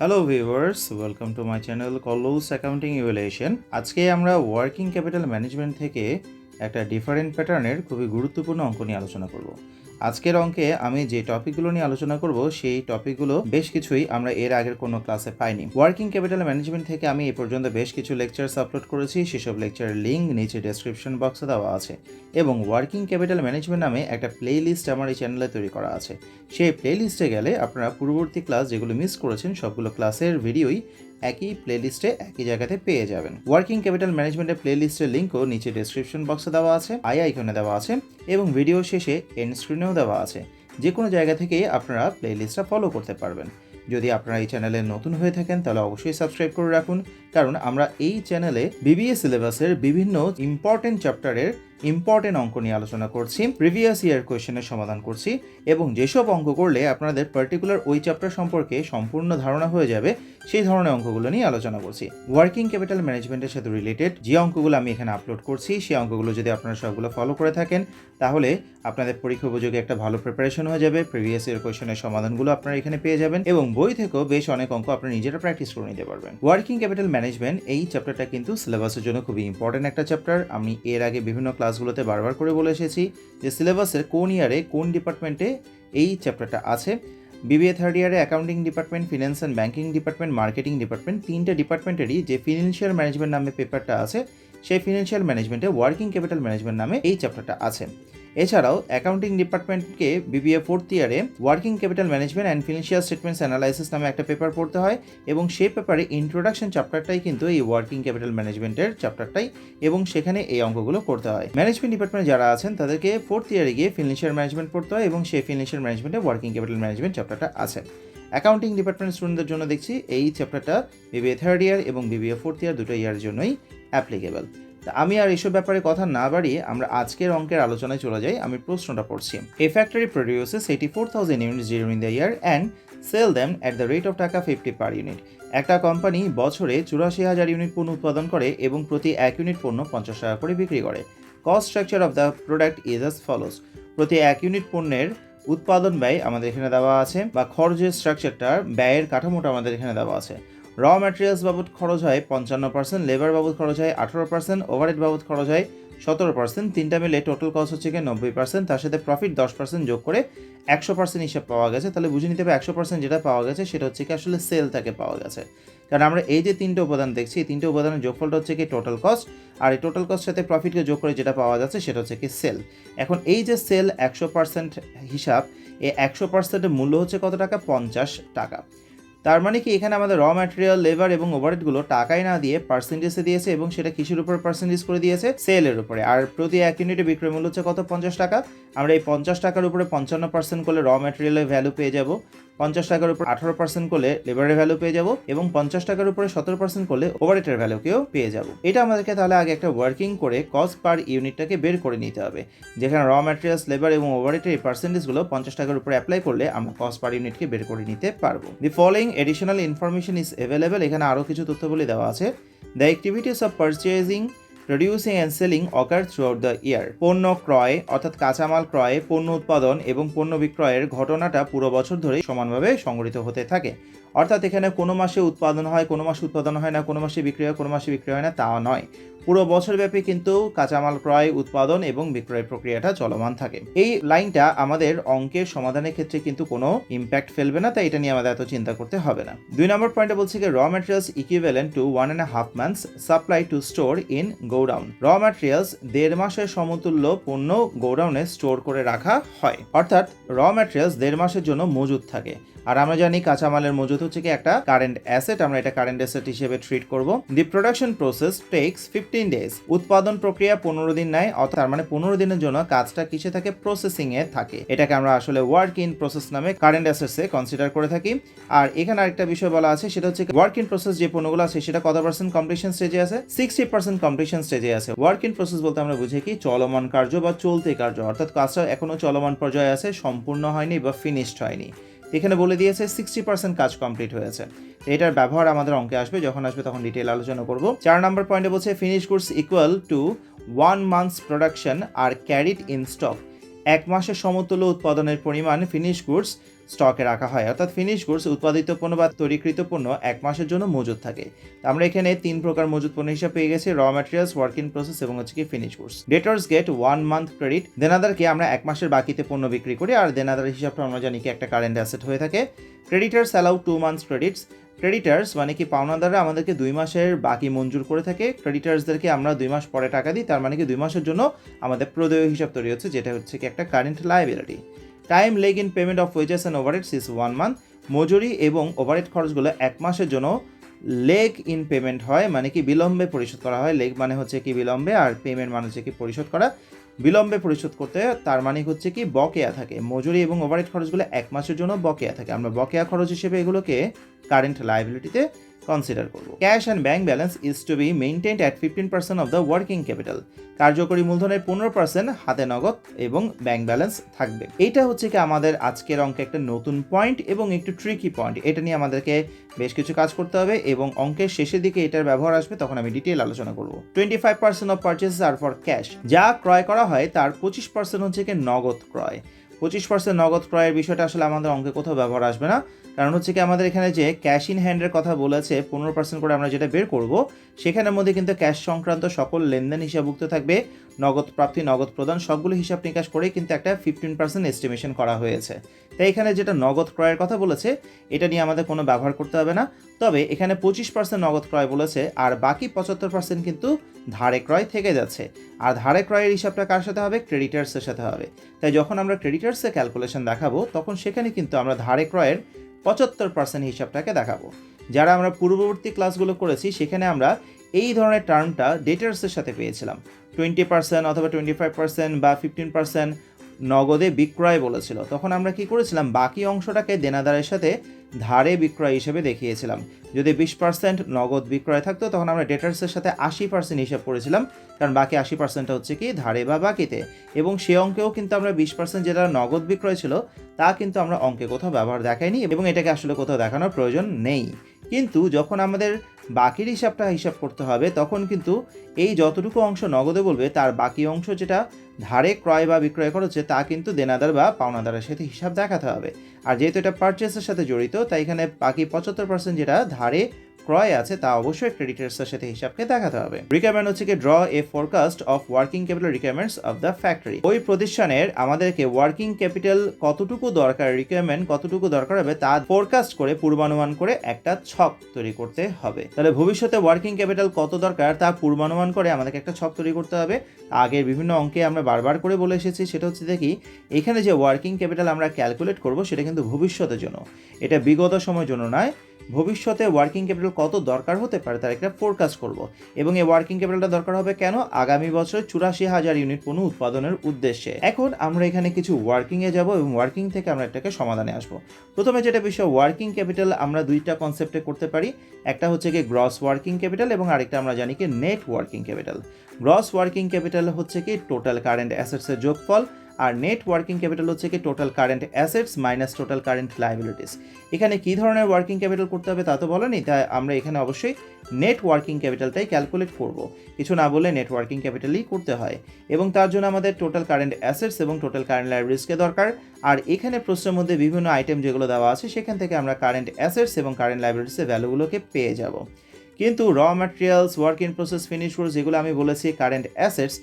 Hello viewers, welcome to my channel কলোস accounting evaluation. আজকে আমরা ওয়ার্কিং ক্যাপিটাল ম্যানেজমেন্ট থেকে একটা ডিফারেন্ট প্যাটার্নের খুবই গুরুত্বপূর্ণ অঙ্ক নিয়ে আলোচনা করব। আজকের অঙ্কে আমি যে টপিকগুলো নিয়ে আলোচনা করব সেই টপিকগুলো বেশ কিছুই আমরা এর আগের কোনো ক্লাসে পাইনি। ওয়ার্কিং ক্যাপিটাল ম্যানেজমেন্ট থেকে আমি এ পর্যন্ত বেশ কিছু লেকচার্স আপলোড করেছি, সেসব লেকচারের লিঙ্ক নিচে ডেসক্রিপশন বক্সে দেওয়া আছে এবং ওয়ার্কিং ক্যাপিটাল ম্যানেজমেন্ট নামে একটা প্লে লিস্ট আমার এই চ্যানেলে তৈরি করা আছে। সেই প্লে লিস্টে গেলে আপনারা পূর্ববর্তী ক্লাস যেগুলো মিস করেছেন সবগুলো ক্লাসের ভিডিওই একই প্লেলিস্টে একই জায়গাতে পেয়ে যাবেন। ওয়ার্কিং ক্যাপিটাল ম্যানেজমেন্টের প্লেলিস্টের লিঙ্কও নিচে ডেসক্রিপশন বক্সে দেওয়া আছে, আইকনে দেওয়া আছে এবং ভিডিও শেষে এন্ড স্ক্রিনেও দেওয়া আছে। যে কোনো জায়গা থেকেই আপনারা প্লেলিস্টটা ফলো করতে পারবেন। যদি আপনারা এই চ্যানেলে নতুন হয়ে থাকেন তাহলে অবশ্যই সাবস্ক্রাইব করে রাখুন, কারণ আমরা এই চ্যানেলে বিবিএ সিলেবাসের বিভিন্ন ইম্পর্টেন্ট চ্যাপ্টারের ইম্পর্টেন্ট অঙ্ক নিয়ে আলোচনা করছি, প্রিভিয়াস ইয়ার কোয়েশ্চেনের সমাধান করছি এবং যেসব অঙ্ক করলে আপনাদের পার্টিকুলার ওই চ্যাপ্টার সম্পর্কে সম্পূর্ণ ধারণা হয়ে যাবে সেই ধরনের অঙ্কগুলো নিয়ে আলোচনা করছি। ওয়ার্কিং ক্যাপিটাল ম্যানেজমেন্টের সাথে রিলেটেড যে অঙ্কগুলো আমি এখানে আপলোড করছি সেই অঙ্কগুলো যদি আপনারা সবগুলো ফলো করে থাকেন তাহলে আপনাদের পরীক্ষা উপযোগী একটা ভালো প্রিপারেশন হয়ে যাবে। প্রিভিয়াস ইয়ার কোয়েশ্চেনের সমাধানগুলো আপনারা এখানে পেয়ে যাবেন এবং বই থেকেও বেশ অনেক অঙ্ক আপনারা নিজেরা প্র্যাকটিস করে নিতে পারবেন। ওয়ার্কিং ক্যাপিটাল ম্যানেজমেন্ট এই চ্যাপ্টারটা কিন্তু সিলেবাসের জন্য খুবই ইম্পর্টেন্ট একটা চ্যাপ্টার। আমি এর আগে বিভিন্ন ক্লাসগুলোতে বারবার করে বলে এসেছি যে সিলেবাসের কোন ইয়ারে কোন ডিপার্টমেন্টে এই চ্যাপ্টারটা আছে। বিবিএ থার্ড ইয়ারে accounting department, finance and banking department, marketing department, তিনটে ডিপার্টমেন্টেরই যে ফিনান্সিয়াল ম্যানেজমেন্ট নামে পেপারটা আছে সেই ফিনান্সিয়াল ম্যানেজমেন্টে ওয়ার্কিং ক্যাপিটাল ম্যানেজমেন্ট নামে এই চ্যাপ্টারটা আছে। এছাড়াও অ্যাকাউন্টিং ডিপার্টমেন্টকে বিবিএ ফোর্থ ইয়ারে working capital management and financial statements analysis নামে একটা পেপার পড়তে হয় এবং সেই পেপারে ইন্ট্রোডাকশন চ্যাপ্টারটাই কিন্তু এই ওয়ার্কিং ক্যাপিটাল ম্যানেজমেন্টের চ্যাপ্টারটাই এবং সেখানে এই অঙ্কগুলো করতে হয়। ম্যানেজমেন্ট ডিপার্টমেন্টে যারা আছেন তাদেরকে ফোর্থ ইয়ারে গিয়ে ফিনান্সিয়াল ম্যানেজমেন্ট পড়তে হয় এবং সেই ফিনান্সিয়াল ম্যানেজমেন্টে ওয়ার্কিং ক্যাপিটাল ম্যানেজমেন্ট চ্যাপ্টারটা আছে। অ্যাকাউন্টিং ডিপার্টমেন্ট স্টুডেন্টদের জন্য দেখছি এই চ্যাপ্টারটা বিবিএ থার্ড ইয়ার এবং বিবিএ ফোর্থ ইয়ার দুটো ইয়ারের জন্যই অ্যাপ্লিকেবল। আমি আর এইসব ব্যাপারে কথা না বাড়িয়ে আমরা আজকের অঙ্কের আলোচনায় চলে যাই। আমি প্রশ্নটা পড়ছি। A factory produces 84,000 units during the year and sell them at the rate of taka 50 per unit. একটা কোম্পানি বছরে 84,000 ইউনিট পণ্য উৎপাদন করে এবং প্রতি 1 ইউনিট পণ্য 50 টাকা করে বিক্রি করে। Cost structure of the product is as follows. প্রতি 1 ইউনিট পণ্যের উৎপাদন ব্যয় আমাদের এখানে দেওয়া আছে বা খরচের স্ট্রাকচারটা, ব্যয়ের কাঠামোটা আমাদের এখানে দেওয়া আছে। র ম্যাটেরিয়ালস বাবদ খরচ হয় 55%, লেবার বাবদ খরচ হয় 18%, ওভারহেড বাবদ খরচ হয় 17%, তিনটা মিলে টোটাল কস্ট হচ্ছে কি 90%, তার সাথে প্রফিট 10% যোগ করে 100% হিসাব পাওয়া গেছে। তাহলে বুঝে নিতে হবে 100% যেটা পাওয়া গেছে সেটা হচ্ছে কি আসলে সেল থেকে পাওয়া গেছে, কারণ আমরা এই যে তিনটে উপাদান দেখছি এই তিনটে উপাদানের যোগফলটা হচ্ছে কি টোটাল কস্ট, আর এই টোটাল কস্ট সাথে প্রফিটকে যোগ করে যেটা পাওয়া যাচ্ছে সেটা হচ্ছে কি সেল। এখন এই যে সেল 100% হিসাব, এই 100%-এর মূল্য হচ্ছে কত টাকা? 50 টাকা। তার মানে কি এখানে আমাদের র ম্যাটেরিয়াল, লেবার এবং ওভারহেডগুলো টাকায় না দিয়ে পার্সেন্টেজে দিয়েছে এবং সেটা কিসের উপর পার্সেন্টেজ করে দিয়েছে? সেলের উপরে। আর প্রতি 1 ইউনিটে বিক্রয় মূল্য হচ্ছে কত? 50 টাকা। আমরা এই 50 টাকার উপরে 55% করলে র ম্যাটেরিয়ালের ভ্যালু পেয়ে যাব, 50 টাকার উপর 18% করলে লেবারের ভ্যালু পেয়ে যাব এবং 50 টাকার উপরে 17% করলে ওভারহেডের ভ্যালুকেও পেয়ে যাব। এটা আমাদেরকে তাহলে আগে একটা ওয়ার্কিং করে কস্ট পার ইউনিটটাকে বের করে নিতে হবে, যেখানে র ম্যাটেরিয়ালস, লেবার এবং ওভারহেডের এই পার্সেন্টেজগুলো 50 টাকার উপরে অ্যাপ্লাই করলে আমরা কস্ট পার ইউনিটকে বের করে নিতে পারবো। The following additional information is available. এখানে আরও কিছু তথ্যবলী দেওয়া আছে। The activities of purchasing, producing and selling ochre through out the year. পণ্য ক্রয় অর্থাৎ কাঁচামাল ক্রয়, পণ্য উৎপাদন এবং পণ্য বিক্রয়ের ঘটনাটা পুরো বছর ধরে সমানভাবে সংঘটিত হতে থাকে। অর্থাৎ এখানে কোনো মাসে উৎপাদন হয়, কোনো মাসে উৎপাদন হয় না, কোনো মাসে বিক্রি হয়, কোনো মাসে বিক্রি হয় না, তা নয়। পুরো বছরব্যাপী কিন্তু কাঁচামাল ক্রয়, উৎপাদন এবং বিক্রয় প্রক্রিয়াটা চলমান থাকে। এই লাইনটা আমাদের অঙ্কের সমাধানের ক্ষেত্রে কিন্তু কোনো ইম্প্যাক্ট ফেলবে না, তাই এটা নিয়ে আমাদের এত চিন্তা করতে হবে না। 2 নম্বর পয়েন্টে বলছে কি র materials equivalent to 1.5 months supply two store in godown. র ম্যাটেরিয়ালস 1.5 মাসের সমতুল্য পণ্য গোডাউনে স্টোর করে রাখা হয়। অর্থাৎ র ম্যাটেরিয়ালস 1.5 মাসের জন্য মজুদ থাকে। আর আমরা জানি কাঁচামালের মজুদ হচ্ছে কি একটা কারেন্ট অ্যাসেট, আমরা এটা কারেন্ট অ্যাসেট হিসেবে ট্রিট করব। দি প্রোডাকশন প্রসেস টেক্স 15 days। উৎপাদন প্রক্রিয়া 15 দিন নেয়, অর্থাৎ তার মানে 15 দিনের জন্য কাজটা কিসে থাকে? প্রসেসিং এ থাকে। এটাকে আমরা আসলে ওয়ার্ক ইন প্রসেস নামে কারেন্ট অ্যাসেটসে কনসিডার করে থাকি। আর এখানে আরেকটা বিষয় বলা আছে, সেটা হচ্ছে ওয়ার্ক ইন প্রসেস যে পণ্যগুলো আছে সেটা কত পার্সেন্ট কমপ্লিশন স্টেজে আছে? 60% কমপ্লিশন স্টেজে আছে। ওয়ার্ক ইন প্রসেস বলতে আমরা বুঝি কি চলমান কার্য বা চলতি কার্য, অর্থাৎ কাজটা এখনো চলমান পর্যায়ে আছে, সম্পূর্ণ হয়নি বা ফিনিশড হয়নি। এখানে বলে দিয়েছে 60% কাজ কমপ্লিট হয়েছে। এটার ব্যবহার আমাদের অঙ্কে আসবে, যখন আসবে তখন ডিটেইল আলোচনা করব। 4 নম্বর পয়েন্টে বলছে finish goods equal to 1 month's production আর ক্যারিড ইন স্টক। 1 মাসের সমতুল্য উৎপাদনের পরিমাণ ফিনিশ গুডস স্টকে রাখা হয়, অর্থাৎ ফিনিশ গুডস উৎপাদিত পণ্য বা তৈরিকৃত পণ্য 1 মাসের জন্য মজুদ থাকে। তো আমরা এখানে 3 প্রকার মজুদ পণ্য হিসাব পেয়ে গেছি, র ম্যাটেরিয়ালস, ওয়ার্ক ইন প্রসেস এবং হচ্ছে কি finish goods. Debtors get 1 month credit, দেনাদারকে আমরা 1 মাসের বাকিতে পণ্য বিক্রি করি, আর দেনাদার হিসাবটা আমরা জানি কি একটা কারেন্ট অ্যাসেট হয়ে থাকে। Creditors allow 2 months credits, creditors মানে কি পাওনাদাররা আমাদেরকে 2 মাসের বাকি মঞ্জুর করে থাকে, ক্রেডিটার্সদেরকে আমরা 2 মাস পরে টাকা দিই, তার মানে কি 2 মাসের জন্য আমাদের প্রদেয় হিসাব তৈরি হচ্ছে, যেটা হচ্ছে কি একটা current liability. Time lag in payment of wages and overheads is 1 month, মজুরি এবং ওভারহেড খরচগুলো 1 মাসের জন্য লেগ ইন পেমেন্ট হয়, মানে কি বিলম্বে পরিশোধ করা হয়। লেগ মানে হচ্ছে কি বিলম্বে, আর পেমেন্ট মানে হচ্ছে কি পরিশোধ করা। বিলম্বে পরিশোধ করতে হয় তার মানে হচ্ছে কি বকেয়া থাকে। মজুরি এবং ওভারহেড খরচগুলো 1 মাসের জন্য বকেয়া থাকে, আমরা বকেয়া খরচ হিসেবে এগুলোকে কারেন্ট লায়াবিলিটিতে কনসিডার করব। Cash and bank balance is to be maintained at 15% of the working capital, কার্যকরী মূলধনের 15% হাতে নগদ এবং ব্যাংক ব্যালেন্স থাকবে। এইটা হচ্ছে কি আমাদের আজকের অঙ্কে একটা নতুন পয়েন্ট এবং একটু ট্রিকি পয়েন্ট, এটা নিয়ে আমাদেরকে বেশ কিছু কাজ করতে হবে এবং অঙ্কের শেষের দিকে এটার ব্যবহার আসবে, তখন আমি ডিটেইল আলোচনা করব। 25% অফ পারচেসেস আর ফর ক্যাশ, যা ক্রয় করা হয় তার 25% হচ্ছে কি নগদ ক্রয়। 25% নগদ ক্রয়ের বিষয়টা আসলে আমাদের অঙ্কে কোথাও ব্যবহার আসবে না, কারণ হচ্ছে কি আমাদের এখানে যে ক্যাশ ইন হ্যান্ডের কথা বলেছে 15% করে আমরা যেটা বের করব, সেখানের মধ্যে কিন্তু ক্যাশ সংক্রান্ত সকল লেনদেন হিসাবভুক্ত থাকবে, নগদ প্রাপ্তি, নগদ প্রদান সবগুলো হিসাব নিকাশ করে কিন্তু একটা 15% এস্টিমেশন করা হয়েছে। তাই এখানে যেটা নগদ ক্রয়ের কথা বলেছে এটা নিয়ে আমাদের কোনো ব্যবহার করতে হবে না, তবে এখানে 25% নগদ ক্রয় বলেছে, আর বাকি 75% কিন্তু ধারে ক্রয় থেকে যাচ্ছে। আর ধারে ক্রয়ের হিসাবটা কার সাথে হবে? ক্রেডিটার্সের সাথে হবে। তাই যখন আমরা ক্রেডিটার্সের ক্যালকুলেশন দেখাবো তখন সেখানে কিন্তু আমরা ধারে ক্রয়ের 75% হিসাবটাকে দেখাবো। যারা আমরা পূর্ববর্তী ক্লাসগুলো করেছি সেখানে আমরা এই ধরনের টার্মটা ডেটার্সের সাথে পেয়েছিলাম, 20% অথবা 25% বা 15% নগদে বিক্রয় বলেছিল, তখন আমরা কি করেছিলাম, বাকি অংশটাকে দেনাদারের সাথে ধারে বিক্রয় হিসেবে দেখিয়েছিলাম। যদি 20% নগদ বিক্রয় থাকতো তখন আমরা ডেটার্সের সাথে 80% হিসাব করেছিলাম, কারণ বাকি 80% হচ্ছে কি ধারে বা বাকিতে, এবং সে অঙ্কেও কিন্তু আমরা 20% যেটা নগদ বিক্রয় ছিল তা কিন্তু আমরা অঙ্কে কোথাও ব্যবহার দেখাইনি এবং এটাকে আসলে কোথাও দেখানোর প্রয়োজন নেই। কিন্তু যখন আমাদের বাকির হিসাব করতে হবে তখন কিন্তু এই যতটুকু অংশ নগদে বলবে তার বাকি অংশ যেটা ধারে ক্রয় বা বিক্রয় করা হচ্ছে তা কিন্তু দেনাদার বা পাওনাদারের সাথে হিসাব দেখাতে হবে। আর যেহেতু এটা পারচেসের সাথে জড়িত তাই এখানে বাকি 75% যেটা ধারে ক্রয় আছে তা অবশ্যই ক্রেডিটার্সের সাথে হিসাবকে দেখাতে হবে। রিকোয়ারমেন্ট হচ্ছে কি draw A forecast of working capital requirements of the factory. ওই প্রতিষ্ঠানের আমাদেরকে ওয়ার্কিং ক্যাপিটাল কতটুকু দরকার, রিকোয়ারমেন্ট কতটুকু দরকার হবে তা ফোরকাস্ট করে, পূর্বানুমান করে একটা ছক তৈরি করতে হবে। তাহলে ভবিষ্যতে ওয়ার্কিং ক্যাপিটাল কত দরকার তা পূর্বানুমান করে আমাদেরকে একটা ছক তৈরি করতে হবে। আগের বিভিন্ন অঙ্কে আমরা বারবার করে বলে এসেছি, সেটা হচ্ছে দেখি এখানে যে ওয়ার্কিং ক্যাপিটাল আমরা ক্যালকুলেট করব সেটা কিন্তু ভবিষ্যতের জন্য, এটা বিগত সময়ের জন্য নয়। ভবিষ্যতে ওয়ার্কিং ক্যাপিটাল কত দরকার হতে পারে তার একটা ফোরকাস্ট করব, এবং এই ওয়ার্কিং ক্যাপিটালটা দরকার হবে কেন? আগামী বছর 84,000 ইউনিট পণ্য উৎপাদনের উদ্দেশ্যে। এখন আমরা এখানে কিছু ওয়ার্কিংয়ে যাব এবং ওয়ার্কিং থেকে আমরা এটাকে সমাধানে আসব। প্রথমে যেটা বিষয়, ওয়ার্কিং ক্যাপিটাল আমরা দুইটা কনসেপ্টে করতে পারি, একটা হচ্ছে কি গ্রস ওয়ার্কিং ক্যাপিটাল এবং আরেকটা আমরা জানি কি net working capital. Gross working capital হচ্ছে কি টোটাল কারেন্ট অ্যাসেটসের যোগফল, আর নেট ওয়ার্কিং ক্যাপিটাল হচ্ছে কি total current assets minus total current liabilities. এখানে কী ধরনের ওয়ার্কিং ক্যাপিটাল করতে হবে তা তো বলেনি, তাই আমরা এখানে অবশ্যই নেট ওয়ার্কিং ক্যাপিটালটাই ক্যালকুলেট করব, কিছু না বলে নেট ওয়ার্কিং ক্যাপিটালই করতে হয়, এবং তার জন্য আমাদের টোটাল কারেন্ট অ্যাসেটস এবং টোটাল কারেন্ট লায়াবিলিটিসকে দরকার। আর এখানে প্রশ্নের মধ্যে বিভিন্ন আইটেম যেগুলো দেওয়া আছে সেখান থেকে আমরা কারেন্ট অ্যাসেটস এবং কারেন্ট লায়াবিলিটিসের ভ্যালুগুলোকে পেয়ে যাব। কিন্তু র materials, work in process, finish goods যেগুলো আমি বলেছি কারেন্ট অ্যাসেটস,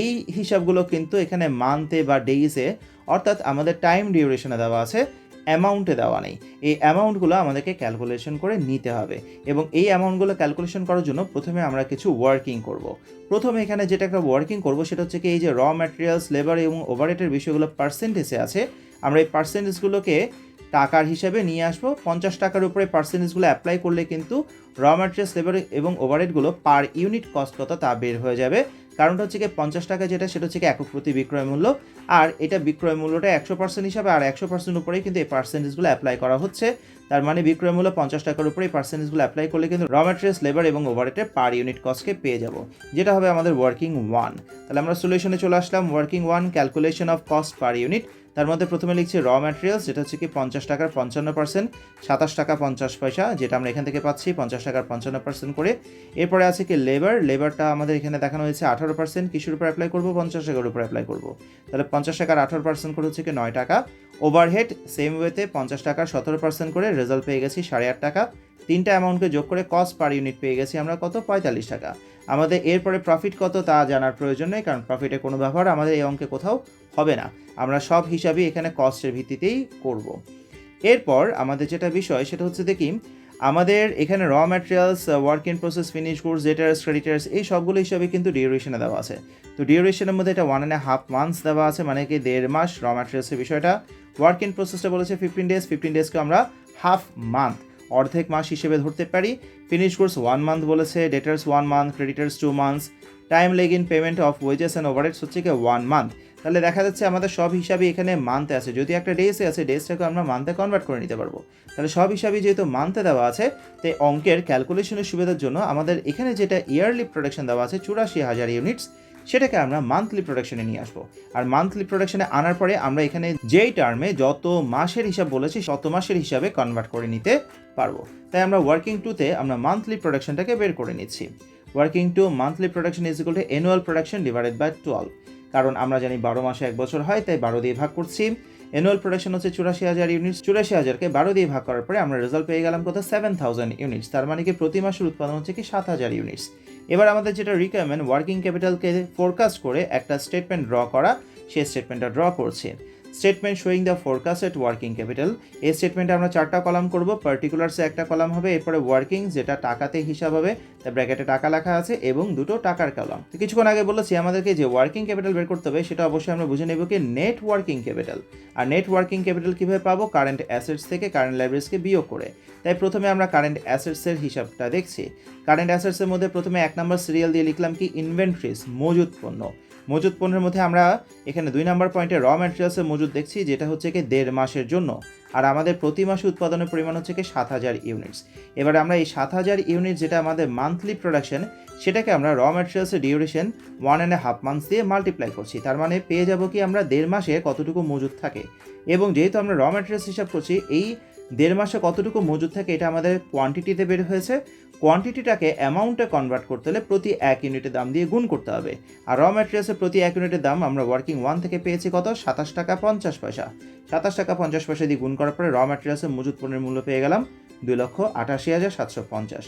এই হিসাবগুলো কিন্তু এখানে মান্থে বা ডেইজে অর্থাৎ আমাদের টাইম ডিউরেশনে দেওয়া আছে, অ্যামাউন্টে দেওয়া নেই। এই অ্যামাউন্টগুলো আমাদেরকে ক্যালকুলেশন করে নিতে হবে, এবং এই অ্যামাউন্টগুলো ক্যালকুলেশন করার জন্য প্রথমে আমরা কিছু ওয়ার্কিং করব। প্রথমে এখানে যেটা একটা ওয়ার্কিং করব সেটা হচ্ছে কি এই যে র ম্যাটেরিয়ালস, লেবার এবং ওভারহেডের বিষয়গুলো পার্সেন্টেজে আছে, আমরা এই পার্সেন্টেজগুলোকে টাকার হিসাবে নিয়ে আসবো। 50 টাকার উপরে পার্সেন্টেজগুলো অ্যাপ্লাই করলে কিন্তু র ম্যাটেরিয়ালস, লেবার এবং ওভারহেডগুলো পার ইউনিট কস্ট কত তা বের হয়ে যাবে। কারণটা হচ্ছে কি 50 টাকা যেটা সেটা হচ্ছে কি একক প্রতি বিক্রয় মূল্য, আর এটা বিক্রয় মূল্যটা 100% হিসাবে, আর 100% উপরেই কিন্তু এই পার্সেন্টেজগুলো অ্যাপ্লাই করা হচ্ছে। তার মানে বিক্রয় মূল্য 50 টাকার উপরে এই পার্সেন্টেজগুলো অ্যাপ্লাই করলে কিন্তু র ম্যাটেরিয়ালস, লেবার এবং ওভারহেডের পার ইউনিট কস্টকে পেয়ে যাব, যেটা হবে আমাদের ওয়ার্কিং 1। তাহলে আমরা সলিউশনে চলে আসলাম। Working 1, calculation of cost per unit. তার মধ্যে প্রথমে লিখছি র ম্যাটেরিয়ালস, যেটা হচ্ছে কি 50 টাকার 55%, 27 টাকা 50 পয়সা, যেটা আমরা এখান থেকে পাচ্ছি 50 টাকার 55% করে। এরপরে আছে কি লেবার, লেবারটা আমাদের এখানে দেখানো হয়েছে 18%, কিসের উপর অ্যাপ্লাই করবো? 50 টাকার উপর অ্যাপ্লাই করবো। তাহলে 50 টাকার 18% করে হচ্ছে কি 9 টাকা। ওভারহেড সেম ওয়েতে 50 টাকার 17% করে রেজাল্ট পেয়ে গেছি 8.5 টাকা। তিনটা অ্যামাউন্টকে যোগ করে কস্ট পার ইউনিট পেয়ে গেছি আমরা কত, 45 টাকা। আমাদের এরপরে প্রফিট কত তা জানার প্রয়োজন নেই, কারণ প্রফিটে কোনো ব্যবহার আমাদের এই অঙ্কে কোথাও হবে না। আমরা সব হিসাবই এখানে কস্টের ভিত্তিতেই করব। এরপর আমাদের যেটা বিষয় সেটা হচ্ছে দেখি আমাদের এখানে raw materials, work in process, finish goods, debtors, creditors এই সবগুলো হিসাবে কিন্তু ডিউরেশনে দেওয়া আছে। তো ডিউরেশনের মধ্যে এটা 1.5 মান্থস দেওয়া আছে, মানে কি 1.5 মাস র ম্যাটেরিয়ালসের বিষয়টা। ওয়ার্ক ইন প্রসেসটা বলেছে 15 ডেজ, 15 ডেজকে আমরা হাফ মান্থ অর্ধেক মাস হিসেবে ধরতে পারি। ফিনিশ গুডস 1 মান্থ বলেছে, debtors 1 month, creditors 2 months, time lag in payment of wages and overheads হচ্ছে কি 1 মান্থ। তাহলে দেখা যাচ্ছে আমাদের সব হিসাবে এখানে মান্থে আছে, যদি একটা ডেসে আছে ডেসটাকে আমরা মান্থে কনভার্ট করে নিতে পারবো। তাহলে সব হিসাবই যেহেতু মান্থে দেওয়া আছে, তাই অঙ্কের ক্যালকুলেশনের সুবিধার জন্য আমাদের এখানে যেটা ইয়ারলি প্রোডাকশন দেওয়া আছে 84,000 ইউনিটস, সেটাকে আমরা মান্থলি প্রোডাকশনে নিয়ে আসবো। আর মান্থলি প্রোডাকশনে আনার পরে আমরা এখানে যেই টার্মে যত মাসের হিসাব বলেছি তত মাসের হিসাবে কনভার্ট করে নিতে পারবো। তাই আমরা ওয়ার্কিং টুতে আমরা মান্থলি প্রোডাকশনটাকে বের করে নিচ্ছি। Working to monthly production is equal to annual production divided by 12, কারণ আমরা জানি 12 মাসে 1 বছর হয়, তাই 12 দিয়ে ভাগ করছি। অ্যানুয়াল প্রোডাকশন হচ্ছে 84,000 ইউনিটস, 84,000কে 12 দিয়ে ভাগ করার পরে আমরা রেজাল্ট পেয়ে গেলাম কত, 7,000 ইউনিটস। তার মানে কি প্রতি মাসের উৎপাদন হচ্ছে কি 7,000 ইউনিটস। এবার আমাদের যেটা রিকোয়ারমেন্ট, ওয়ার্কিং ক্যাপিটালকে ফোরকাস্ট করে একটা স্টেটমেন্ট ড্র করা, সেই স্টেটমেন্টটা ড্র করছি। Statement showing the forecasted working capital, এই স্টেটমেন্টে আমরা 4টা কলাম করব। পার্টিকুলারসে একটা কলাম হবে, এরপরে ওয়ার্কিং যেটা টাকাতে হিসাব হবে, তার ব্র্যাকেটে টাকা লেখা আছে, এবং দুটো টাকার কলাম। তো কিছুক্ষণ আগে বলেছি আমাদেরকে যে ওয়ার্কিং ক্যাপিটাল বের করতে হবে, সেটা অবশ্যই আমরা বুঝে নেব কি নেট ওয়ার্কিং ক্যাপিটাল। আর নেট ওয়ার্কিং ক্যাপিটাল কীভাবে পাবো, কারেন্ট অ্যাসেটস থেকে কারেন্ট লাইবিলিটিসকে বিয়োগ করে। তাই প্রথমে আমরা কারেন্ট অ্যাসেটসের হিসাবটা দেখছি। কারেন্ট অ্যাসেটসের মধ্যে প্রথমে 1 নম্বর সিরিয়াল দিয়ে লিখলাম কি ইনভেন্টরিজ, মজুদ পণ্য। মজুদ পণ্যের মধ্যে আমরা এখানে 2 নম্বর পয়েন্টে র ম্যাটেরিয়ালসের মজুদ দেখছি, যেটা হচ্ছে কি 1.5 মাসের জন্য। আর আমাদের প্রতি মাসে উৎপাদনের পরিমাণ হচ্ছে কি 7,000 ইউনিটস। এবার আমরা এই 7,000 ইউনিট যেটা আমাদের মান্থলি প্রোডাকশন, সেটাকে আমরা র ম্যাটেরিয়ালসের ডিউরেশন 1.5 মান্থস দিয়ে মাল্টিপ্লাই করছি। তার মানে পেয়ে যাব কি আমরা 1.5 মাসে কতটুকু মজুদ থাকে। এবং যেহেতু আমরা র ম্যাটেরিয়ালস হিসাব করছি, এই 1.5 মাসে কতটুকু মজুদ থাকে এটা আমাদের কোয়ান্টিটিতে বের হয়েছে। কোয়ান্টিটিটাকে অ্যামাউন্টে কনভার্ট করতে হলে প্রতি 1 ইউনিটের দাম দিয়ে গুণ করতে হবে। আর র ম্যাটেরিয়ালসের প্রতি 1 ইউনিটের দাম আমরা ওয়ার্কিং 1 থেকে পেয়েছি কত, 27 টাকা 50 পয়সা। 27 টাকা 50 পয়সা দিয়ে গুণ করার পরে র ম্যাটেরিয়ালসের মজুদ পণ্যের মূল্য পেয়ে গেলাম 2,88,750।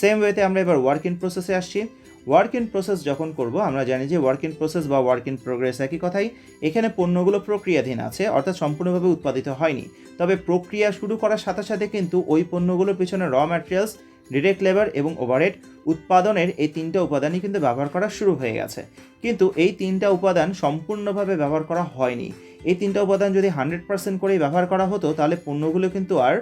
সেম ওয়েতে আমরা এবার ওয়ার্ক ইন প্রসেসে আসছি। ওয়ার্ক ইন প্রসেস যখন করব, আমরা জানি যে ওয়ার্ক ইন প্রসেস বা ওয়ার্ক ইন প্রোগ্রেস একই কথাই। এখানে পণ্যগুলো প্রক্রিয়াধীন আছে, অর্থাৎ সম্পূর্ণভাবে উৎপাদিত হয়নি, তবে প্রক্রিয়া শুরু করার সাথে সাথে কিন্তু ওই পণ্যগুলোর পিছনে র ম্যাটেরিয়ালস, ডিরেক্ট লেবার এবং ওভারহেড উৎপাদনের এই 3টা উপাদানই কিন্তু ব্যবহার করা শুরু হয়ে গেছে। কিন্তু এই 3টা উপাদান সম্পূর্ণভাবে ব্যবহার করা হয়নি। এই 3টা উপাদান যদি 100% করেই ব্যবহার করা হতো, তাহলে পণ্যগুলো কিন্তু আর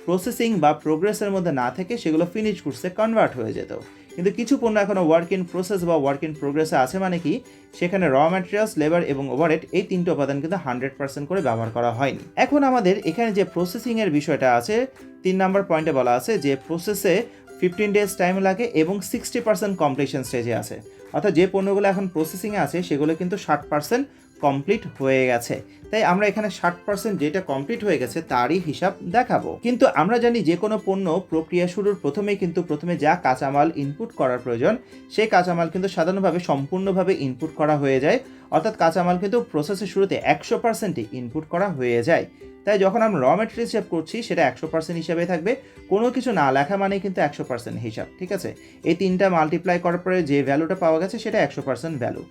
প্রসেসিং বা প্রোগ্রেসের মধ্যে না থেকে সেগুলো ফিনিশ গুডসে কনভার্ট হয়ে যেত। কিন্তু কিছু পণ্য এখনও ওয়ার্ক ইন প্রসেস বা ওয়ার্ক ইন প্রোগ্রেসে আছে, মানে কি সেখানে র ম্যাটেরিয়ালস, লেবার এবং ওভারহেড এই 3টা উপাদান কিন্তু 100% করে ব্যবহার করা হয়নি। এখন আমাদের এখানে যে প্রসেসিংয়ের বিষয়টা আছে, 3 নম্বর পয়েন্টে বলা আছে যে প্রসেসে 15 ডেজ টাইম লাগে এবং 60% কমপ্লিশন স্টেজে আছে। অর্থাৎ যে পণ্যগুলো এখন প্রসেসিংয়ে আছে সেগুলো কিন্তু 60% কমপ্লিট হয়ে গেছে। তাই আমরা এখানে 60% যেটা কমপ্লিট হয়ে গেছে তারই হিসাব দেখাবো। কিন্তু আমরা জানি যে কোনো পণ্য প্রক্রিয়া শুরুর প্রথমে যা কাঁচামাল ইনপুট করার প্রয়োজন, সেই কাঁচামাল কিন্তু সাধারণভাবে সম্পূর্ণভাবে ইনপুট করা হয়ে যায়। অর্থাৎ কাঁচামাল কিন্তু প্রসেসের শুরুতে 100%ই ইনপুট করা হয়ে যায়। তাই যখন আমরা র ম্যাটেরিয়াল হিসাব করছি সেটা 100% হিসাবে থাকবে, কোনো কিছু না লেখা মানেই কিন্তু 100% হিসাব, ঠিক আছে। এই 3টা মাল্টিপ্লাই করার পরে যে ভ্যালুটা পাওয়া গেছে সেটা 100% ভ্যালু।